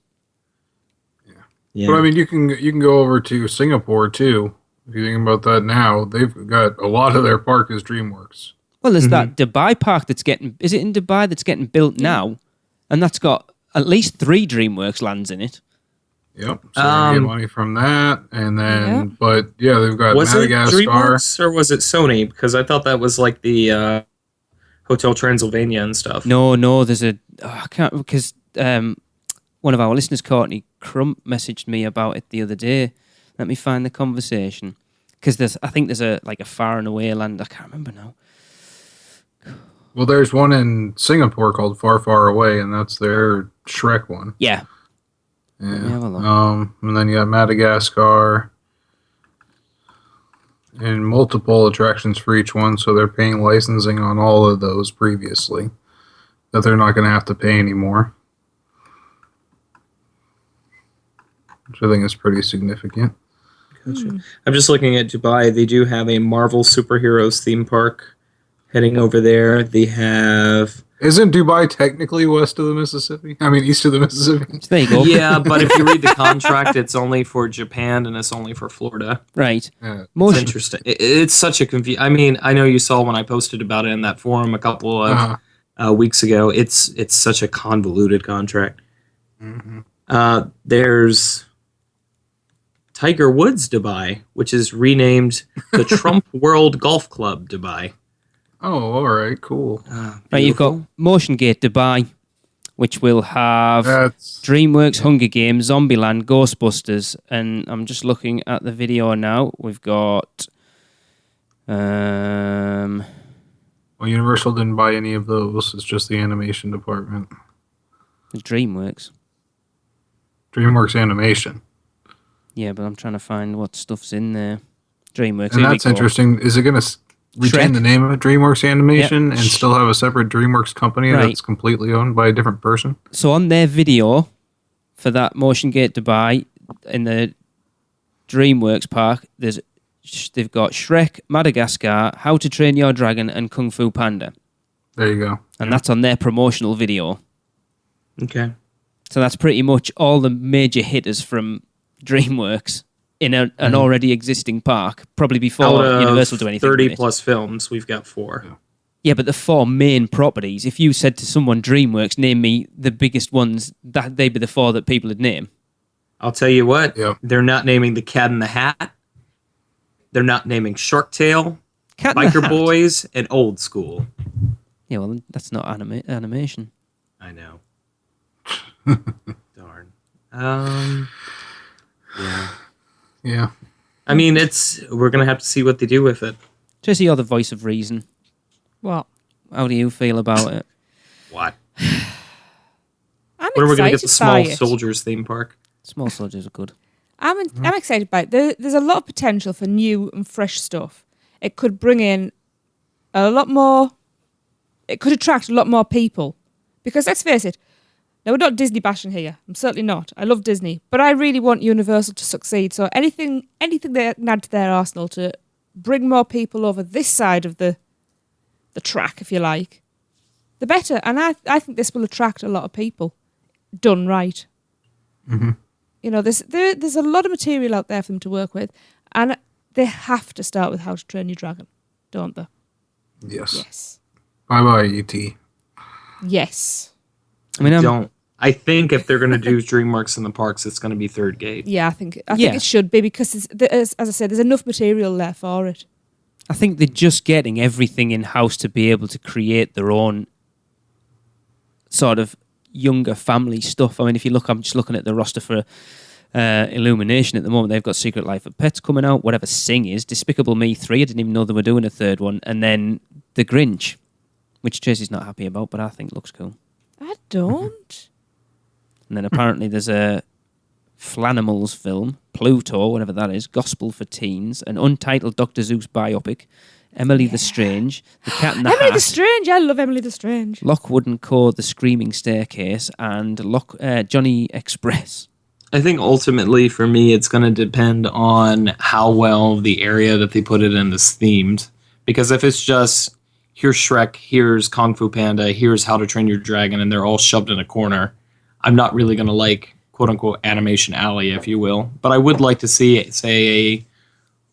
Yeah. But I mean, you can go over to Singapore too. If you think about that now, they've got a lot of their park is DreamWorks. Well, there's that Dubai park that's getting... Is it in Dubai that's getting built now? And that's got at least 3 DreamWorks lands in it. Yep. So they get money from that, and then, but yeah, they've got was Madagascar. it DreamWorks or was it Sony? Because I thought that was like the Hotel Transylvania and stuff. No, there's a... I can't... Because one of our listeners, Courtney Crump, messaged me about it the other day. Let me find the conversation. Because I think there's a far and away land. I can't remember now. Well, there's one in Singapore called Far, Far Away, and that's their Shrek one. Yeah. Yeah. And then you got Madagascar and multiple attractions for each one, so they're paying licensing on all of those previously that they're not going to have to pay anymore, which I think is pretty significant. Gotcha. I'm just looking at Dubai. They do have a Marvel superheroes theme park heading over there. They have... Isn't Dubai technically west of the Mississippi? I mean, east of the Mississippi. There you go. Yeah, but if you read the contract, it's only for Japan and it's only for Florida. Right. Yeah. It's interesting. It's such a I mean, I know you saw when I posted about it in that forum a couple of weeks ago. It's such a convoluted contract. There's Tiger Woods Dubai, which is renamed the Trump World Golf Club Dubai. Oh, all right, cool. Right, you've got Motion Gate Dubai, which will have DreamWorks, Hunger Games, Zombieland, Ghostbusters, and I'm just looking at the video now. We've got... Well, Universal didn't buy any of those. It's just the animation department. DreamWorks. DreamWorks Animation. Yeah, but I'm trying to find what stuff's in there. DreamWorks. And that's interesting. Is it going to retain the name of DreamWorks Animation and still have a separate DreamWorks company that's completely owned by a different person? So on their video for that Motion Gate Dubai in the DreamWorks park, they've got Shrek, Madagascar, How to Train Your Dragon, and Kung Fu Panda. There you go. And that's on their promotional video. Okay. So that's pretty much all the major hitters from DreamWorks in an already existing park, probably before Universal do anything. 30 plus films, we've got 4. Yeah, but the 4 main properties, if you said to someone, DreamWorks, name me the biggest ones, that they'd be the 4 that people would name. I'll tell you what, they're not naming The Cat in the Hat. They're not naming Shark Tale, Biker Boys, and Old School. Yeah, well, that's not animation. I know. Darn. Yeah. I mean, we're going to have to see what they do with it. Tracy, you're the voice of reason. What? How do you feel about it? What? I'm when are we going to get excited the Small by it. Soldiers theme park? Small Soldiers are good. I'm excited by it. There's a lot of potential for new and fresh stuff. It could bring in a lot more... It could attract a lot more people. Because let's face it, now we're not Disney bashing here. I'm certainly not. I love Disney. But I really want Universal to succeed. So anything they can add to their arsenal to bring more people over this side of the track, if you like, the better. And I think this will attract a lot of people, done right. Mm-hmm. You know, there's a lot of material out there for them to work with, and they have to start with How to Train Your Dragon, don't they? Yes. Bye-bye, E.T. Yes. I mean, I think if they're going to do DreamWorks in the parks, it's going to be Third Gate. Yeah, I think it should be, because as I said, there's enough material there for it. I think they're just getting everything in-house to be able to create their own sort of younger family stuff. I mean, if you look, I'm just looking at the roster for Illumination at the moment. They've got Secret Life of Pets coming out, whatever Sing is, Despicable Me 3, I didn't even know they were doing a third one, and then The Grinch, which Tracy's not happy about, but I think looks cool. I don't. And then apparently there's a Flanimals film, Pluto, whatever that is, Gospel for Teens, an untitled Dr. Seuss biopic, Emily the Strange, The Cat in the Hat. Emily the Strange, I love Emily the Strange. Lockwood and Co., The Screaming Staircase, and Johnny Express. I think ultimately for me, it's going to depend on how well the area that they put it in is themed. Because if it's just, here's Shrek, here's Kung Fu Panda, here's How to Train Your Dragon, and they're all shoved in a corner, I'm not really going to like, quote-unquote, Animation Alley, if you will. But I would like to see, say, a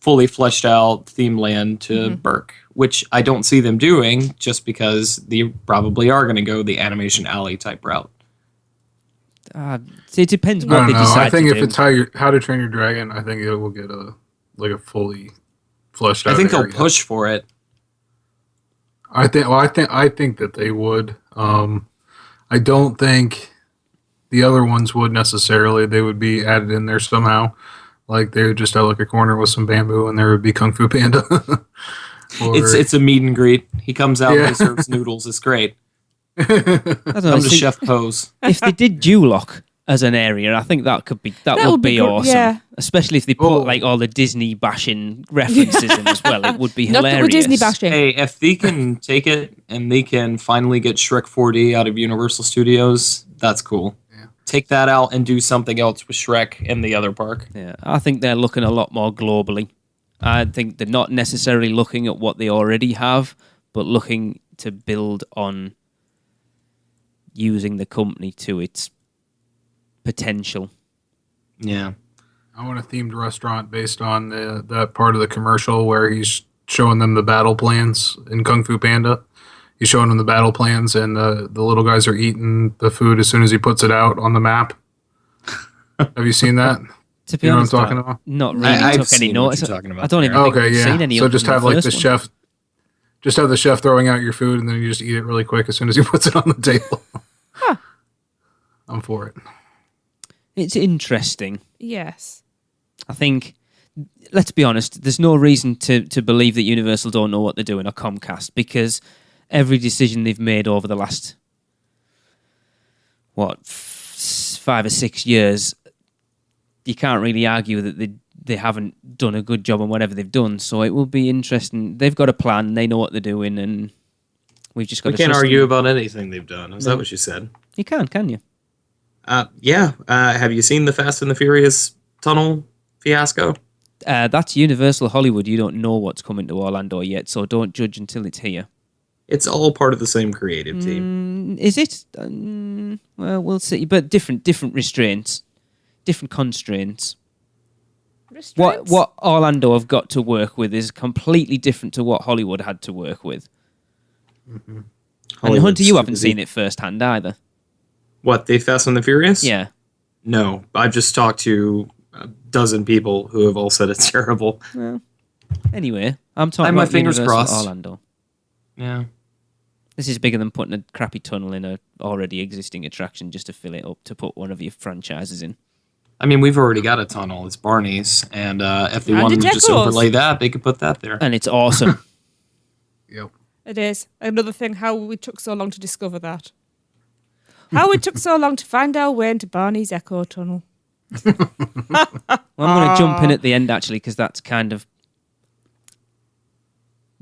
fully fleshed out theme land to Burke, which I don't see them doing just because they probably are going to go the Animation Alley type route. It depends what they decide I think to if it's How to Train Your Dragon, I think it will get a fully fleshed out I think area. they'll push for it. I think that they would. I don't think the other ones would necessarily. They would be added in there somehow. Like they would just have like a corner with some bamboo, and there would be Kung Fu Panda. It's a meet and greet. He comes out and he serves noodles. It's great. Come to Chef Pose. If they did Duloc as an area, I think that would be good, awesome. yeah. Especially if they put like all the Disney bashing references in as well. It would be hilarious. Not that we're Disney bashing. Hey, if they can take it and they can finally get Shrek 4D out of Universal Studios, that's cool. Yeah. Take that out and do something else with Shrek in the other park. Yeah, I think they're looking a lot more globally. I think they're not necessarily looking at what they already have, but looking to build on using the company to its potential. Yeah. I want a themed restaurant based on that part of the commercial where he's showing them the battle plans in Kung Fu Panda. He's showing them the battle plans, and the little guys are eating the food as soon as he puts it out on the map. Have you seen that? To be You know honest, what I'm talking about? not really I've took any seen what notice. you're talking about I don't even there. think Okay, I've yeah. seen any. So other just than have like the first one. chef, just have the chef throwing out your food, and then you just eat it really quick as soon as he puts it on the table. I'm for it. It's interesting. Yes. I think, let's be honest, there's no reason to believe that Universal don't know what they're doing or ComCast, because every decision they've made over the last, 5 or 6 years, you can't really argue that they haven't done a good job on whatever they've done. So it will be interesting. They've got a plan. They know what they're doing, and we've just got We to can't trust argue them. about anything they've done. Is that what you said? You can you? Yeah. Have you seen the Fast and the Furious tunnel fiasco? That's Universal Hollywood. You don't know what's coming to Orlando yet, so don't judge until it's here. It's all part of the same creative team. Is it? Well, we'll see. But different restraints, different constraints. What Orlando have got to work with is completely different to what Hollywood had to work with. Mm-hmm. And Hunter, you haven't seen it firsthand either. What, the Fast and the Furious? Yeah. No, I've just talked to a dozen people who have all said it's terrible. Well, anyway, I'm talking I have my about fingers Universal crossed. Orlando. Yeah. This is bigger than putting a crappy tunnel in a already existing attraction just to fill it up to put one of your franchises in. I mean, we've already got a tunnel. It's Barney's. And if they And wanted to the just decors. overlay that, they could put that there. And it's awesome. Yep. It is. Another thing, how we took so long to discover that. How it took so long to find our way into Barney's Echo Tunnel. Well, I'm going to jump in at the end, actually, because that's kind of...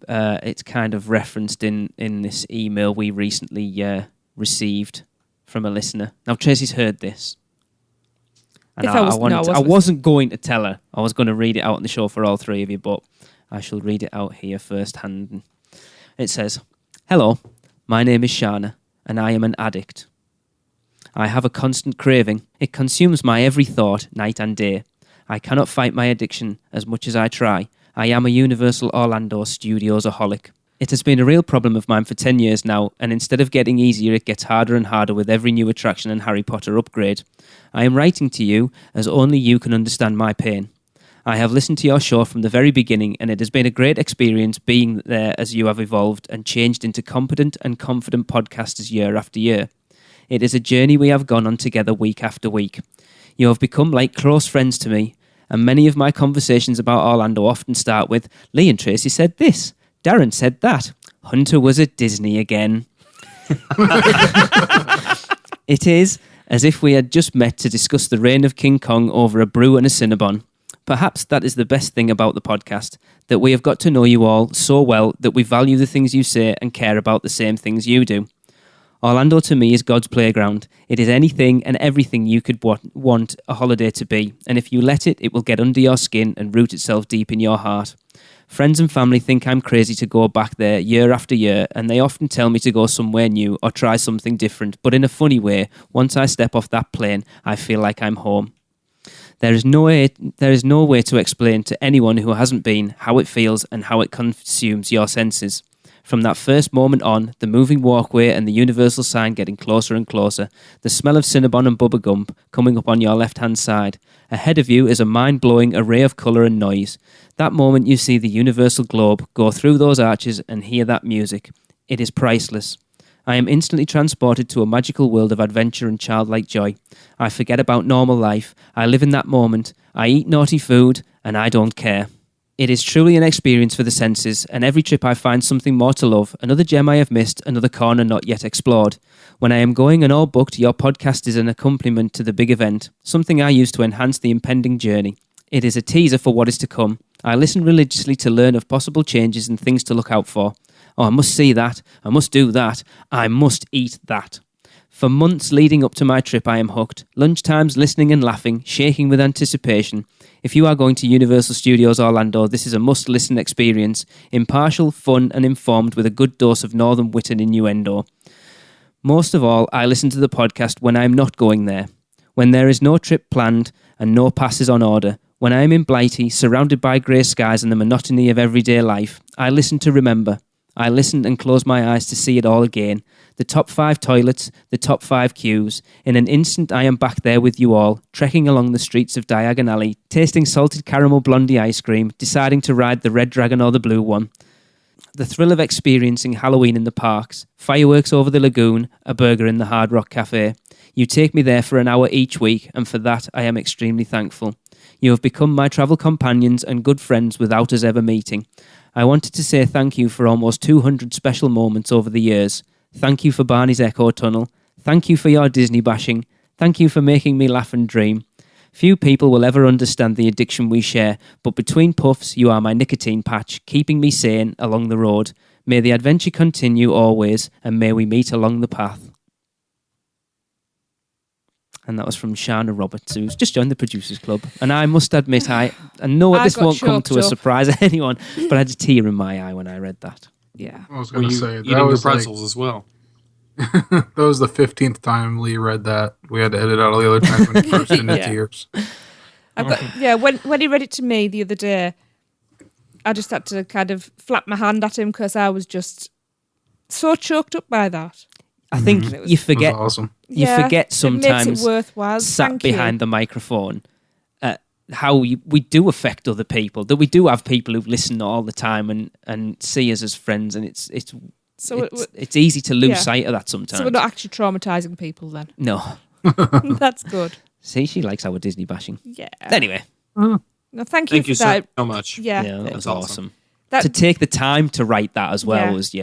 it's kind of referenced in this email we recently received from a listener. Now, Tracy's heard this. And I wasn't going to tell her. I was going to read it out on the show for all three of you, but I shall read it out here firsthand. It says, "Hello, my name is Shana, and I am an addict. I have a constant craving. It consumes my every thought, night and day. I cannot fight my addiction as much as I try. I am a Universal Orlando Studios-aholic. It has been a real problem of mine for 10 years now, and instead of getting easier, it gets harder and harder with every new attraction and Harry Potter upgrade. I am writing to you as only you can understand my pain. I have listened to your show from the very beginning, and it has been a great experience being there as you have evolved and changed into competent and confident podcasters year after year. It is a journey we have gone on together week after week. You have become like close friends to me, and many of my conversations about Orlando often start with, Lee and Tracy said this, Darren said that, Hunter was at Disney again. It is as if we had just met to discuss the reign of King Kong over a brew and a Cinnabon. Perhaps that is the best thing about the podcast, that we have got to know you all so well that we value the things you say and care about the same things you do. Orlando to me is God's playground. It is anything and everything you could want a holiday to be, and if you let it, it will get under your skin and root itself deep in your heart. Friends and family think I'm crazy to go back there year after year, and they often tell me to go somewhere new or try something different, but in a funny way, once I step off that plane, I feel like I'm home. There is no way to explain to anyone who hasn't been how it feels and how it consumes your senses. From that first moment on, the moving walkway and the Universal sign getting closer and closer, the smell of Cinnabon and Bubba Gump coming up on your left-hand side. Ahead of you is a mind-blowing array of colour and noise. That moment you see the Universal globe go through those arches and hear that music. It is priceless. I am instantly transported to a magical world of adventure and childlike joy. I forget about normal life. I live in that moment. I eat naughty food, and I don't care. It is truly an experience for the senses, and every trip I find something more to love, another gem I have missed, another corner not yet explored. When I am going and all booked, your podcast is an accompaniment to the big event, something I use to enhance the impending journey. It is a teaser for what is to come. I listen religiously to learn of possible changes and things to look out for. Oh, I must see that. I must do that. I must eat that. For months leading up to my trip, I am hooked. Lunchtimes, listening and laughing, shaking with anticipation. If you are going to Universal Studios Orlando, this is a must-listen experience. Impartial, fun and informed with a good dose of northern wit and innuendo. Most of all, I listen to the podcast when I am not going there. When there is no trip planned and no passes on order. When I am in Blighty, surrounded by grey skies and the monotony of everyday life. I listen to remember. I listened and closed my eyes to see it all again. The top 5 toilets, the top 5 queues. In an instant, I am back there with you all, trekking along the streets of Diagon Alley, tasting salted caramel blondie ice cream, deciding to ride the red dragon or the blue one. The thrill of experiencing Halloween in the parks, fireworks over the lagoon, a burger in the Hard Rock Cafe. You take me there for an hour each week, and for that I am extremely thankful. You have become my travel companions and good friends without us ever meeting. I wanted to say thank you for almost 200 special moments over the years. Thank you for Barney's Echo Tunnel. Thank you for your Disney bashing. Thank you for making me laugh and dream. Few people will ever understand the addiction we share, but between puffs, you are my nicotine patch, keeping me sane along the road. May the adventure continue always, and may we meet along the path. And that was from Shana Roberts, who's just joined the Producers Club. And I must admit, I know this won't come to a surprise to anyone, but I had a tear in my eye when I read that. Yeah. I was going to say, eating that was your pretzels as well. That was the 15th time Lee read that. We had to edit out all the other times when he burst into tears. When he read it to me the other day, I just had to kind of flap my hand at him because I was just so choked up by that. I think you forget. Awesome. You forget sometimes. It makes it worthwhile. Sat behind the microphone, how we do affect other people. That we do have people who listen all the time and see us as friends, and it's easy to lose sight of that sometimes. So we're not actually traumatising people then. No, that's good. See, she likes our Disney bashing. Yeah. Anyway, no, thank you for that. So much. Yeah, that was awesome. That, to take the time to write that as well was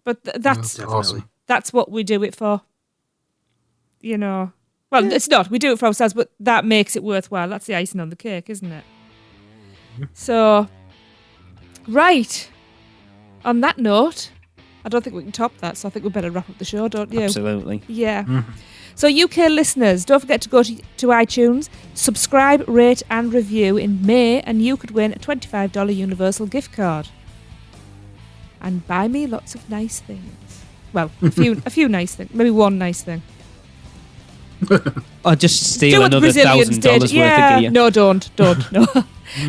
But that's awesome. That's what we do it for. You know, well, it's not. We do it for ourselves, but that makes it worthwhile. That's the icing on the cake, isn't it? So, right. On that note, I don't think we can top that, so I think we better wrap up the show, don't you? Absolutely. Yeah. Mm-hmm. So, UK listeners, don't forget to go to iTunes, subscribe, rate, and review in May, and you could win a $25 Universal gift card. And buy me lots of nice things. Well, a few nice things. Maybe one nice thing. Or just steal another $1,000 worth of gear. No, don't. No.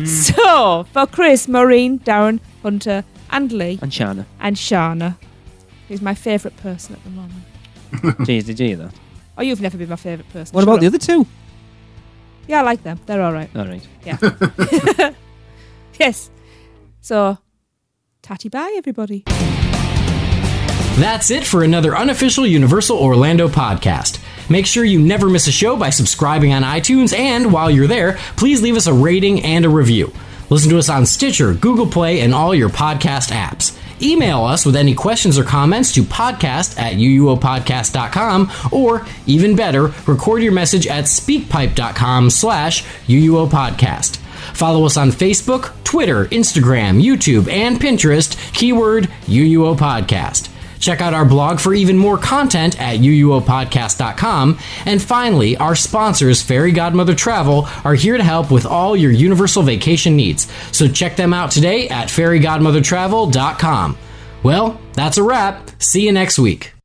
So, for Chris, Maureen, Darren, Hunter, and Lee. And Shana. Who's my favourite person at the moment. Jeez, did you hear that? Oh, you've never been my favourite person. What about the other two? Yeah, I like them. They're all right. All right. Yeah. Yes. So, tatty bye, everybody. That's it for another unofficial Universal Orlando podcast. Make sure you never miss a show by subscribing on iTunes, and while you're there, please leave us a rating and a review. Listen to us on Stitcher, Google Play, and all your podcast apps. Email us with any questions or comments to podcast@uuopodcast.com, or, even better, record your message at speakpipe.com/uuopodcast. Follow us on Facebook, Twitter, Instagram, YouTube, and Pinterest, keyword UUO Podcast. Check out our blog for even more content at uuopodcast.com. And finally, our sponsors, Fairy Godmother Travel, are here to help with all your Universal vacation needs. So check them out today at fairygodmothertravel.com. Well, that's a wrap. See you next week.